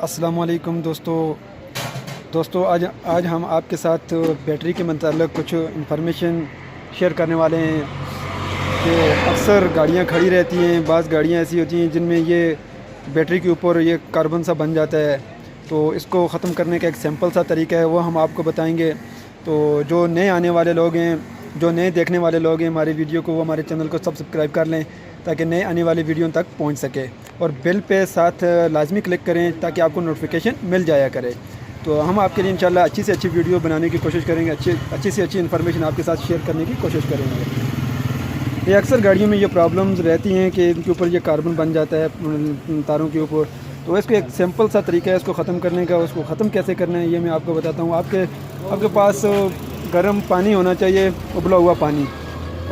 अस्सलामुअलैकुम दोस्तों आज हम आपके साथ बैटरी के मतलब कुछ इन्फॉर्मेशन शेयर करने वाले हैं कि अक्सर गाड़ियां खड़ी रहती हैं। बाज़ गाड़ियां ऐसी होती हैं जिनमें ये बैटरी के ऊपर ये कार्बन सा बन जाता है। तो इसको ख़त्म करने का एक सिंपल सा तरीका है, वो हम आपको बताएंगे। तो जो नए आने वाले लोग हैं, जो नए देखने वाले लोग हैं हमारी वीडियो को, वो हमारे चैनल को सब्सक्राइब कर लें ताकि नए आने वाली वीडियो तक पहुंच सके, और बेल पे साथ लाजमी क्लिक करें ताकि आपको नोटिफिकेशन मिल जाया करे। तो हम आपके लिए इंशाल्लाह अच्छी से अच्छी वीडियो बनाने की कोशिश करेंगे, अच्छी से अच्छी इन्फॉर्मेशन आपके साथ शेयर करने की कोशिश करेंगे। ये अक्सर गाड़ियों में ये प्रॉब्लम्स रहती हैं कि इनके ऊपर ये कार्बन बन जाता है तारों के ऊपर। तो इसको एक सिंपल सा तरीका है इसको ख़त्म करने का। उसको ख़त्म कैसे करना है ये मैं आपको बताता हूँ। आपके पास गर्म पानी होना चाहिए, उबला हुआ पानी,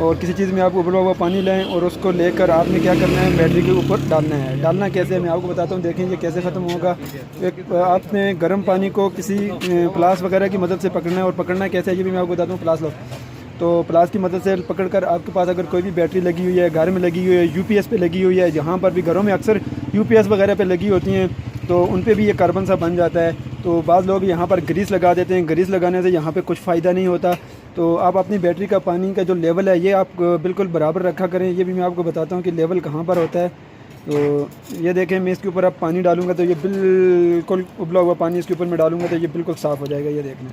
और किसी चीज़ में आप उबला हुआ पानी लें और उसको लेकर आपने क्या करना है, बैटरी के ऊपर डालना है। डालना कैसे है मैं आपको बताता हूँ, देखें ये कैसे ख़त्म होगा। एक आपने गर्म पानी को किसी प्लास वगैरह की मदद से पकड़ना है, और पकड़ना कैसे है ये भी मैं आपको बताता हूँ। प्लास लो, तो प्लास की मदद से पकड़कर आपके पास अगर कोई भी बैटरी लगी हुई है, घर में लगी हुई है, यूपीएस पे लगी हुई है, जहाँ पर भी घरों में अक्सर यूपीएस वगैरह पे लगी होती हैं, तो उन पे भी ये कार्बन सा बन जाता है। तो बाज़ लोग यहाँ पर ग्रीस लगा देते हैं। ग्रीस लगाने से यहाँ पे कुछ फ़ायदा नहीं होता। तो आप अपनी बैटरी का पानी का जो लेवल है ये आप बिल्कुल बराबर रखा करें। ये भी मैं आपको बताता हूँ कि लेवल कहाँ पर होता है। तो ये देखें, मैं इसके ऊपर अब पानी डालूँगा तो ये बिल्कुल उबला हुआ पानी इसके ऊपर मैं डालूँगा तो ये बिल्कुल साफ़ हो जाएगा। ये देखना,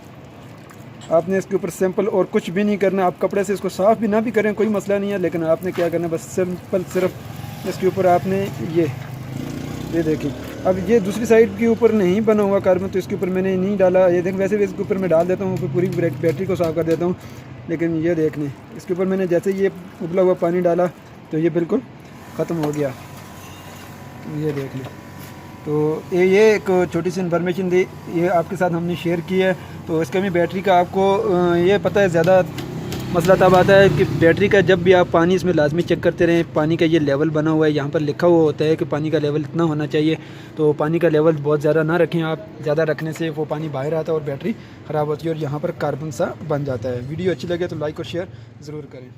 आपने इसके ऊपर सिंपल और कुछ भी नहीं करना। आप कपड़े से इसको साफ़ भी ना भी करें कोई मसला नहीं है, लेकिन आपने क्या करना, बस सिंपल सिर्फ इसके ऊपर आपने ये देखिए। अब ये दूसरी साइड के ऊपर नहीं बना हुआ कार्बन, तो इसके ऊपर मैंने नहीं डाला। ये देख, वैसे भी इसके ऊपर मैं डाल देता हूँ, फिर पूरी बैटरी को साफ़ कर देता हूँ। लेकिन ये देख लें, इसके ऊपर मैंने जैसे ये उबला हुआ पानी डाला तो ये बिल्कुल ख़त्म हो गया। ये देख लें। तो ये एक छोटी सी इन्फॉर्मेशन दी, ये आपके साथ हमने शेयर की है। तो इसका भी बैटरी का आपको ये पता है, ज़्यादा मसला तब आता है कि बैटरी का जब भी आप पानी इसमें लाजमी चेक करते रहें। पानी का ये लेवल बना हुआ है, यहाँ पर लिखा हुआ होता है कि पानी का लेवल इतना होना चाहिए। तो पानी का लेवल बहुत ज़्यादा ना रखें आप, ज़्यादा रखने से वो पानी बाहर आता है और बैटरी ख़राब होती है और यहाँ पर कार्बन सा बन जाता है। वीडियो अच्छी लगे तो लाइक और शेयर ज़रूर करें।